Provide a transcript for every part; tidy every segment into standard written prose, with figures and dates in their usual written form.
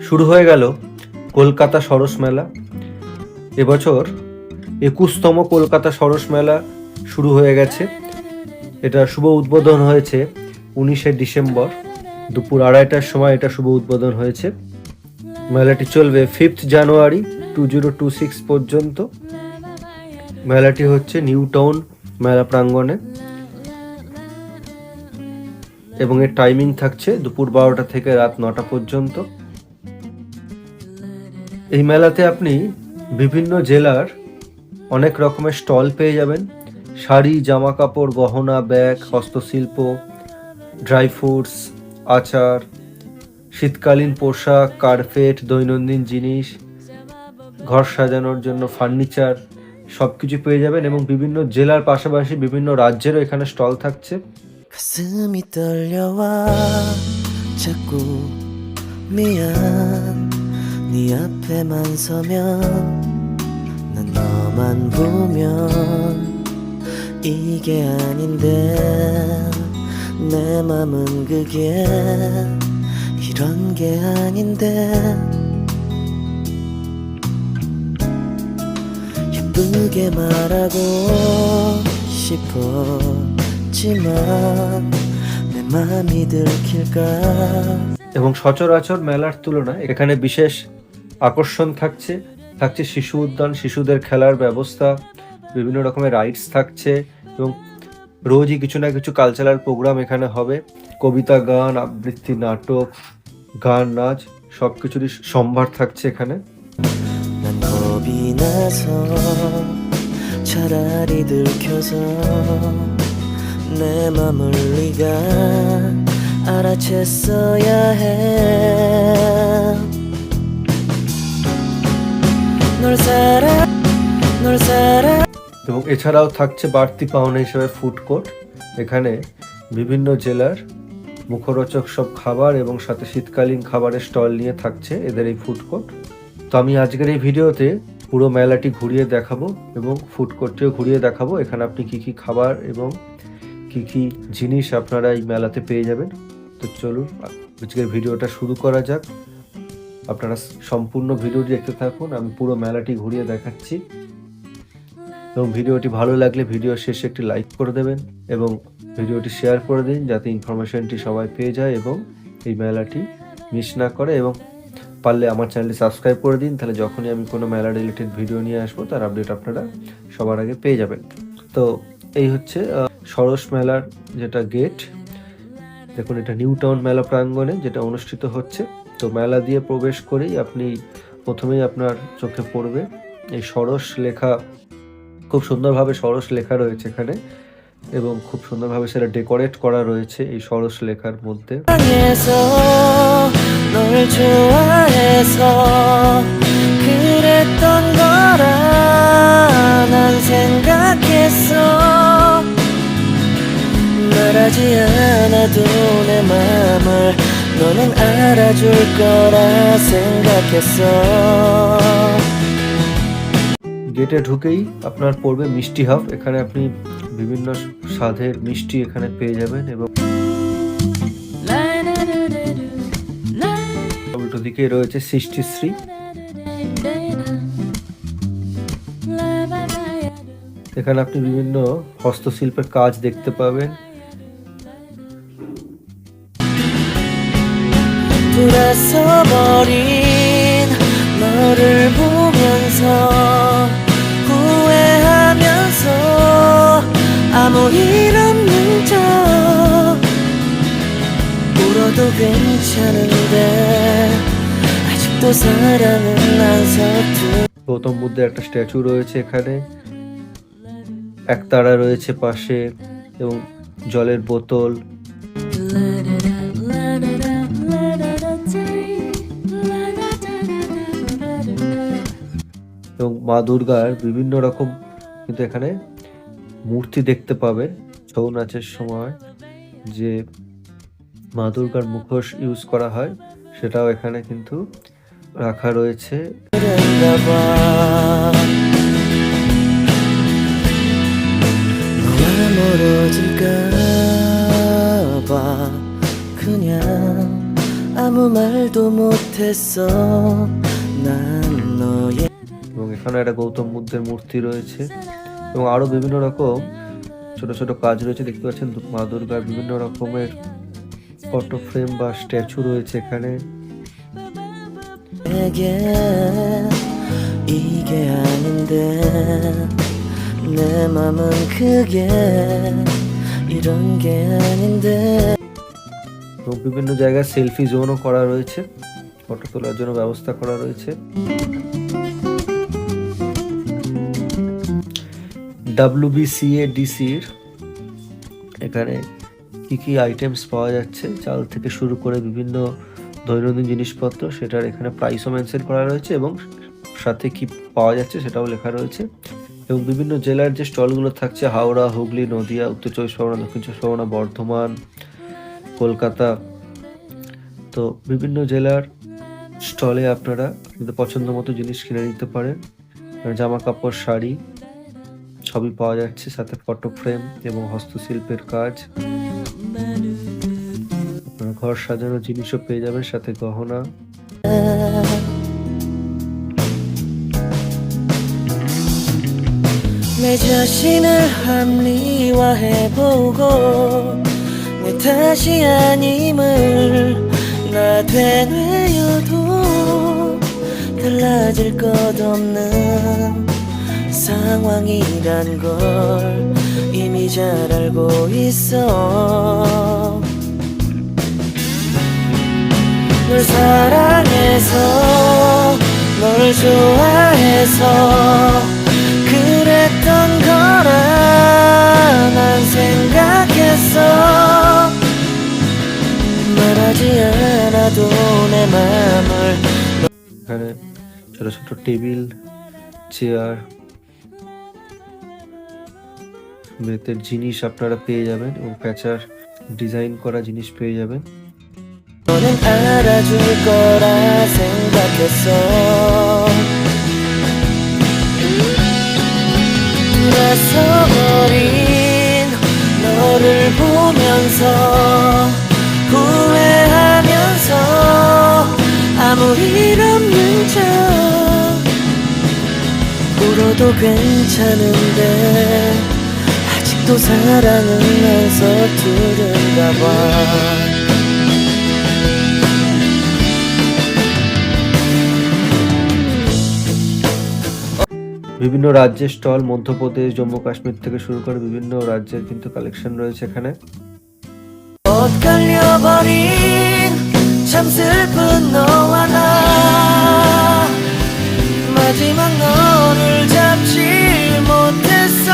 শুরু হয়ে গেল কলকাতা সরস মেলা। এবছর 21তম কলকাতা সরস মেলা শুরু হয়ে গেছে। এটা শুভ উদ্বোধন হয়েছে 19শে ডিসেম্বর দুপুর 2:30টার সময় এটা শুভ উদ্বোধন হয়েছে। মেলাটি চলবে 5 জানুয়ারি 2026 পর্যন্ত। মেলাটি হচ্ছে নিউ টাউন মেলা প্রাঙ্গণে এবং এর টাইমিং থাকছে দুপুর 12টা থেকে রাত 9টা পর্যন্ত। এই মেলাতে আপনি বিভিন্ন জেলার অনেক রকমের স্টল পেয়ে যাবেন। শাড়ি, জামা কাপড়, গহনা, ব্যাগ, হস্তশিল্প, ড্রাই ফ্রুটস, আচার, শীতকালীন পোশাক, কার্পেট, দৈনন্দিন জিনিস, ঘর সাজানোর জন্য ফার্নিচার সব কিছু পেয়ে যাবেন এবং বিভিন্ন জেলার পাশাপাশি বিভিন্ন রাজ্যেরও এখানে স্টল থাকছে। 가슴이 떨려와 자꾸 미안 네 앞에만 서면 난 너만 보면 이게 아닌데 내 맘은 그게 이런 게 아닌데 예쁘게 말하고 싶었지만 내 맘이 들킬까 এবং সচরাচর মেলার তুলনায় এখানে বিশেষ আকর্ষণ থাকছে শিশু উদ্যান, শিশুদের খেলার ব্যবস্থা, বিভিন্ন রকমের রাইডস থাকছে এবং রোজই কিছু না কিছু কালচারাল প্রোগ্রাম এখানে হবে। কবিতা, গান, আবৃত্তি, নাটক, গান, নাচ সব কিছুরই সম্ভার থাকছে এখানে। 난 겁이 나서 차라리 들켜서 내 맘을 네가 알아챘어야 해 널 사랑 এবং এছাড়াও থাকছে বাড়তি পাওনা হিসেবে ফুড কোর্ট। এখানে বিভিন্ন জেলার মুখরোচক সব খাবার এবং সাথে শীতকালীন খাবারের স্টল নিয়ে থাকছে এদের এই ফুড কোর্ট। তো আমি আজকের এই ভিডিওতে পুরো মেলাটি ঘুরিয়ে দেখাবো এবং ফুড কোর্টটিও ঘুরিয়ে দেখাবো। এখানে আপনি কি কি খাবার এবং কি কি জিনিস আপনারা এই মেলাতে পেয়ে যাবেন। তো চলুন আজকের ভিডিওটা শুরু করা যাক। আপনারা সম্পূর্ণ ভিডিওটি দেখতে থাকুন, আমি পুরো মেলাটি ঘুরিয়ে দেখাচ্ছি। এবং ভিডিওটি ভালো লাগলে ভিডিও শেষে একটি লাইক করে দেবেন এবং ভিডিওটি শেয়ার করে দিন যাতে ইনফরমেশনটি সবাই পেয়ে যায় এবং এই মেলাটি মিস না করে। এবং পারলে আমার চ্যানেলটি সাবস্ক্রাইব করে দিন, তাহলে যখনই আমি কোনো মেলা রিলেটেড ভিডিও নিয়ে আসবো তার আপডেট আপনারা সবার আগে পেয়ে যাবেন। তো এই হচ্ছে সরস মেলার যেটা গেট। দেখুন, এটা নিউ টাউন মেলা প্রাঙ্গণে যেটা অনুষ্ঠিত হচ্ছে। তো মেলা দিয়ে প্রবেশ করেই আপনি প্রথমেই আপনার চোখে পড়বে এই সরস লেখা। খুব সুন্দরভাবে সরস লেখা রয়েছে এখানে এবং খুব সুন্দরভাবে সেটা ডেকোরেট করা রয়েছে এই সরস লেখার মধ্যে। 사랑해서 널 좋아해서 그랬던 거라 난 생각했어 말하지 않아도 내 맘을 너는 알아줄 거라 생각했어 গেটে ঢুকেই আপনার পড়বে মিষ্টি হাব। এখানে আপনি বিভিন্ন স্বাদের মিষ্টি এখানে পেয়ে যাবেন এবং উল্টো দিকে রয়েছে সৃষ্টিশ্রী। এখানে আপনি বিভিন্ন হস্তশিল্পের কাজ দেখতে পাবেন। 돌아서 버린 너를 보면서 후회하면서 아무 일 없는 척 울어도 괜찮은데 아직도 사랑은 안 서투 গৌতম বুদ্ধের একটা স্ট্যাচু রয়েছে এখানে, একতারা রয়েছে পাশে এবং জলের বোতল। এবং মা দুর্গার বিভিন্ন রকম কিন্তু এখানে মূর্তি দেখতে পাবেন। ছৌ নাচের সময় যে মা দুর্গার মুখোশ ইউজ করা হয় সেটাও এখানে কিন্তু রাখা রয়েছে। 멀어질까봐 그냥 아무 말도 못했어 난 너의 এবং এখানে একটা গৌতম বুদ্ধের মূর্তি রয়েছে এবং আরো বিভিন্ন রকম ছোট ছোট কাজ রয়েছে। দেখতে পাচ্ছেন মা দুর্গার বিভিন্ন রকমের ফটো ফ্রেম বা স্ট্যাচু রয়েছে এখানে। 내게 이게 아닌데 내 맘은 그게 이런 게 아닌데 এবং বিভিন্ন জায়গায় সেলফি জোনও করা রয়েছে, ফটো তোলার জন্য ব্যবস্থা করা রয়েছে। WBCADCর এখানে কি কি আইটেমস পাওয়া যাচ্ছে, চাল থেকে শুরু করে বিভিন্ন দৈনন্দিন জিনিসপত্র, সেটার এখানে প্রাইসও মেনশন করা রয়েছে এবং সাথে কি পাওয়া যাচ্ছে সেটাও লেখা রয়েছে। এবং বিভিন্ন জেলার যে স্টলগুলো থাকছে, হাওড়া, হুগলি, নদিয়া, উত্তর চব্বিশ পরগনা, দক্ষিণ চব্বিশ পরগনা, বর্ধমান, কলকাতা, তো বিভিন্ন জেলার স্টলে আপনারা আপনাদের পছন্দ মতো জিনিস কিনে নিতে পারেন। জামা কাপড়, শাড়ি সবই পাওয়া যাচ্ছে, সাথে ফটো ফ্রেম এবং হস্তশিল্পের কাজ। আপনারা ঘর সাজানোর জিনিসও পেয়ে যাবেন, সাথে গহনা। 내 자신을 합리화해보고 내 탓이 아님을 나 되뇌어도 달라질 것 없는 상황이란 걸 이미 잘 알고 있어 널 사랑해서 널 좋아해서 그랬던 거라 난 생각했어 말하지 않아도 내 맘을 এখানে ছোট ছোট টেবিল, চেয়ার, বেতের জিনিস আপনারা পেয়ে যাবেন এবং প্যাচার ডিজাইন করা জিনিস পেয়ে যাবেন। 너는 알아줄 거라 생각했어 돌아서버린 너를 보면서 후회하면서 아무 일 없는 척 울어도 괜찮은데 아직도 사랑은 안 서투른가 봐 বিভিন্ন রাজ্যের স্টল, মধ্যপ্রদেশ, জম্মু কাশ্মীর থেকে শুরু করে বিভিন্ন রাজ্যের কিন্তু কালেকশন রয়েছে এখানে। 엇갈려버린 참 슬픈 너와 나 마지막 너를 잡지 못했어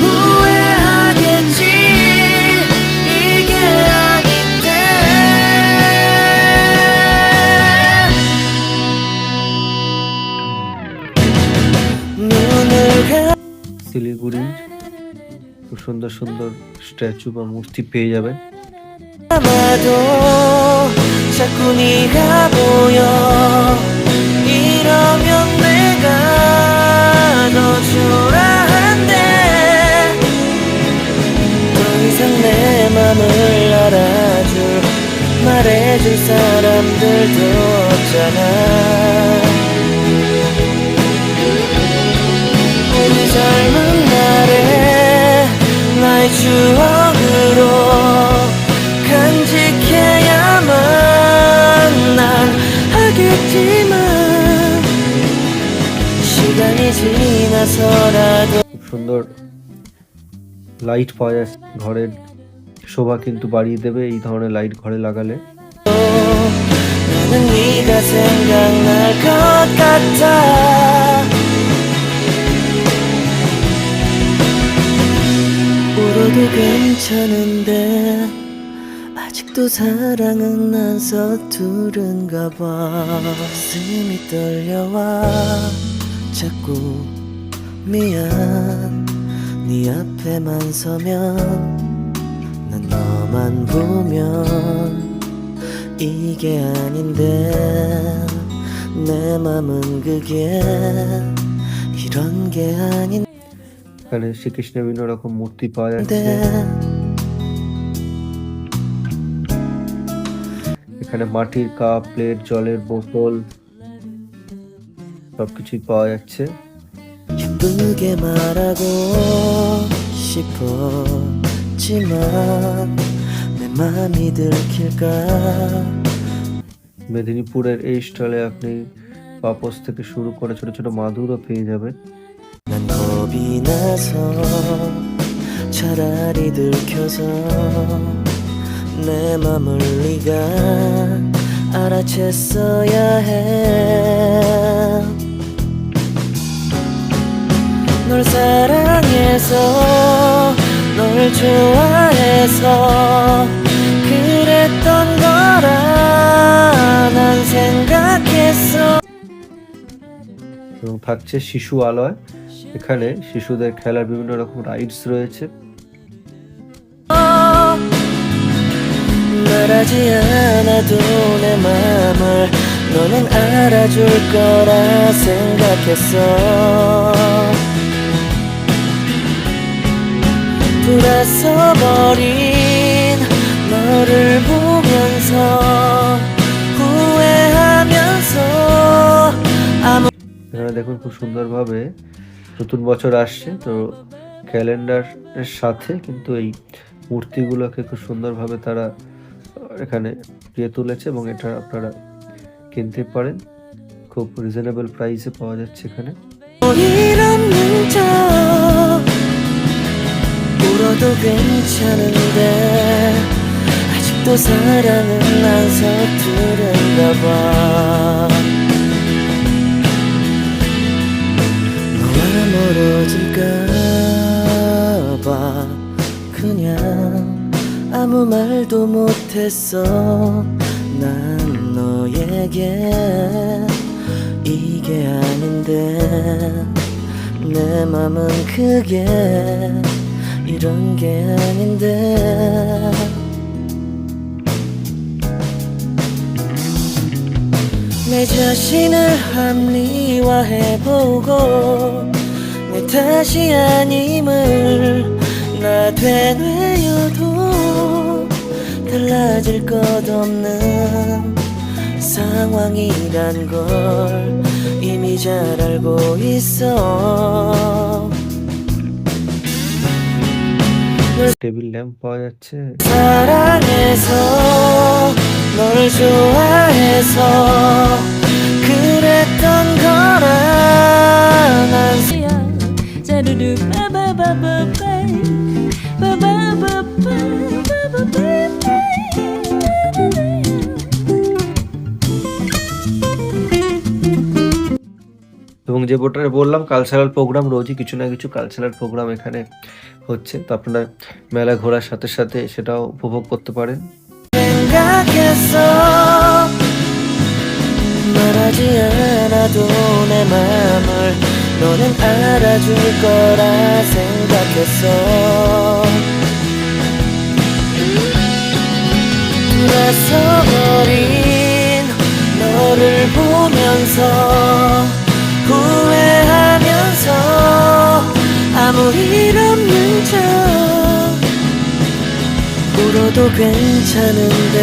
후회하겠지 이게 아닌데 눈을 শিলিগুড়ি খুব সুন্দর সুন্দর স্ট্যাচু বা মূর্তি পেয়ে যাবেন। 감아도 자꾸 네가 보여 이러면 내가 더 초라한데 더 이상 내 맘을 알아줄 말해줄 사람들도 없잖아 우리 젊은 날에 나의 추억으로 간직해야만 난 하겠지만 시간이 지나서라도 খুব সুন্দর লাইট পাওয়া যাচ্ছে, ঘরের শোভা কিন্তু বাড়িয়ে দেবে এই ধরনের লাইট ঘরে লাগালে। 나는 네가 생각날 것 같아 울어도 괜찮은데 아직도 사랑은 안 서투른가 봐 가슴이 떨려와 자꾸 미안 네 앞에만 서면 난 너만 보면 이게 아닌데 내 맘은 그게 이런 게 아닌 এখানে শ্রীকৃষ্ণের বিভিন্ন রকম মূর্তি পাওয়া যাচ্ছে। এখানে মাটির কাপ, প্লেট, জলের বোতল সবকিছুই পাওয়া যাচ্ছে। 예쁘게 말하고 싶었지만 내 맘이 들킬까 মেদিনীপুরের এই স্টলে আপনি পাপোস থেকে শুরু করে ছোট ছোট মাদুরও পেয়ে যাবেন। 난 겁이 나서 차라리 들켜서 내 맘을 네가 알아챘어야 해 널 사랑해서 널 좋아해서 그랬던 거라 난 생각했어 এবং থাকছে শিশু আলয়। এখানে শিশুদের খেলার বিভিন্ন রকম রাইডস রয়েছে। 말하지 않아도 내 맘을 너는 알아줄 거라 생각했어 돌아서 버린 너를 보면서 후회하면서 아무 এখানে দেখুন খুব সুন্দরভাবে নতুন বছর আসছে, তো ক্যালেন্ডারের সাথে কিন্তু এই মূর্তিগুলোকে খুব সুন্দরভাবে তারা এখানে দিয়ে তুলেছে এবং এটা আপনারা কিনতে পারেন। খুব রিজনেবল প্রাইসে পাওয়া যাচ্ছে এখানে। 이런 문자 울어도 괜찮은데 아직도 사랑은 안 서투른가 봐 너와 멀어질까 봐 그냥 아무 말도 못했어 난 너에게 이게 아닌데 내 맘은 그게 이런 게 아닌데 내 자신을 합리화해보고 내 탓이 아님을 나 되뇌어도 달라질 것 없는 상황이란 걸 이미 잘 알고 있어 টেবিল ল্যাম্প পাওয়া যাচ্ছে। 사랑해서 널 좋아해서 그랬던 거라 난 자르르 빠바바바바 এবং যে বোটারে বললাম কালচারাল প্রোগ্রাম, রোজই কিছু না কিছু কালচারাল প্রোগ্রাম এখানে হচ্ছে, তো আপনারা মেলা ঘোরার সাথে সাথে সেটাও উপভোগ করতে পারেন। 생각했어 말하지 않아도 내 맘을 너는 알아줄 거라 생각했어 돌아서 버린 너를 보면서 후회하면서 아무 일 없는 척 울어도 괜찮은데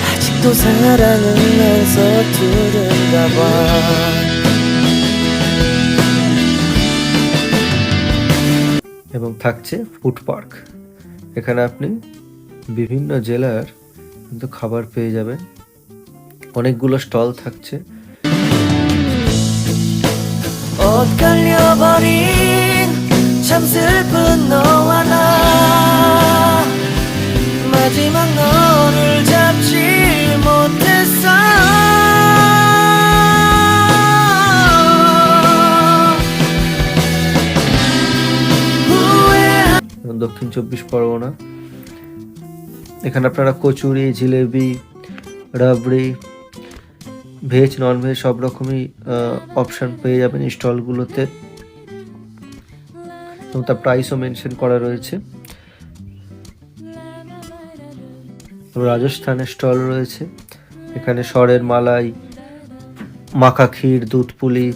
아직도 사랑은 안 서투른가 봐 এবং থাকছে ফুড পার্ক। এখানে আপনি বিভিন্ন জেলার কিন্তু খাবার পেয়ে যাবেন। অনেকগুলো স্টল থাকছে। 옷 갈려버린 참 슬픈 너와 나 마지막 너를 잡지 못했어 এবং দক্ষিণ চব্বিশ পরগনা। এখানে আপনারা কচুরি, জিলেবি, রাবড়ি, ভেজ নন ভেজ সব রকমই অপশন পেয়ে যাবেন এই স্টলগুলোতে এবং তার প্রাইসও মেনশন করা রয়েছে। রাজস্থানের স্টল রয়েছে। এখানে সরের মালাই, মাখা ক্ষীর, দুধ পুলি,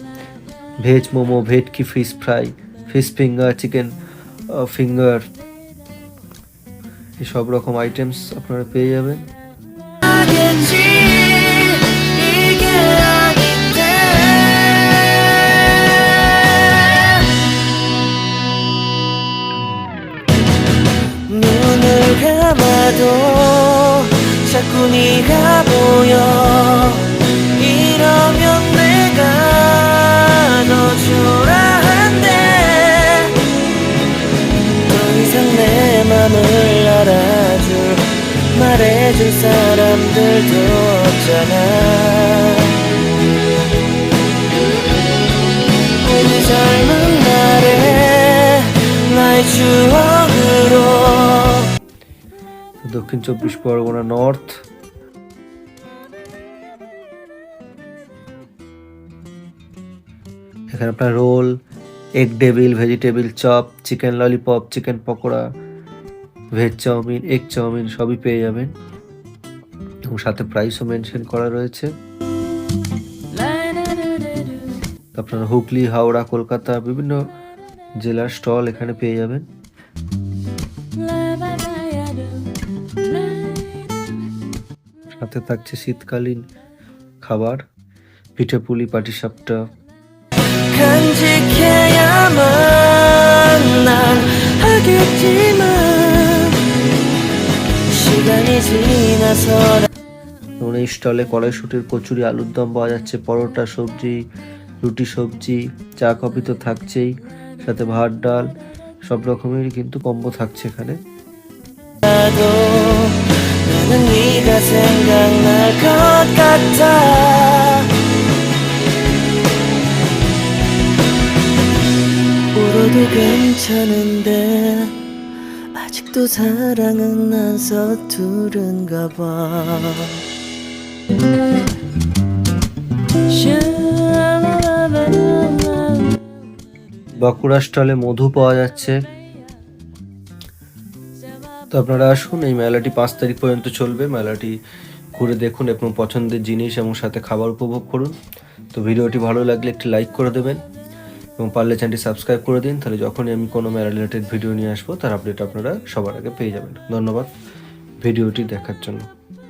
ভেজ মোমো, ভেটকি fish fry, fish finger, chicken finger, এই সব রকম আইটেমস আপনারা পেয়ে যাবেন। 하겠지 이게 아닌데 눈을 감아도 자꾸 네가 보여 이러면 내가 더 초라한데 더 이상 내 맘을 알아줄 말해줄 사람들도 없잖아 우리 젊은 날에 나의 추억으로 দক্ষিণ চব্বিশ পরগনা নর্থ। এখানে আপনার roll, egg devil, vegetable chop, chicken lollipop, chicken pakora, veg chowmein, egg chowmein সবই পেয়ে যাবেন এবং সাথে প্রাইসও মেনশন করা রয়েছে। আপনারা হুগলি, হাওড়া, কলকাতা বিভিন্ন জেলার স্টল এখানে পেয়ে যাবেন। সাথে থাকছে শীতকালীন খাবার, পিঠে পুলি, পাটিসাপটা। 간직해야만 난 하겠지만 시간이 지나서 এবং এই স্টলে কড়াইশুটির কচুরি, আলুর দম পাওয়া যাচ্ছে, পরোটা, সবজি, রুটি, সবজি, চা, কফি তো থাকছেই, সাথে ভাত, ডাল সব রকমেরই কিন্তু কম্বো থাকছে এখানে। 나도 나는 네가 생각날 것 같아 울어도 괜찮은데 아직도 사랑은 난 서투른가 봐 বাঁকুড়া স্টলে মধু পাওয়া যাচ্ছে। তো আপনারা আসুন, এই মেলাটি 5 তারিখ পর্যন্ত চলবে। মেলাটি ঘুরে দেখুন এবং পছন্দের জিনিস এবং সাথে খাবার উপভোগ করুন। তো ভিডিওটি ভালো লাগলে একটি লাইক করে দেবেন এবং পারলে চ্যানেলটি সাবস্ক্রাইব করে দিন, তাহলে যখনই আমি কোনো মেলা রিলেটেড ভিডিও নিয়ে আসবো তার আপডেট আপনারা সবার আগে পেয়ে যাবেন। ধন্যবাদ ভিডিওটি দেখার জন্য।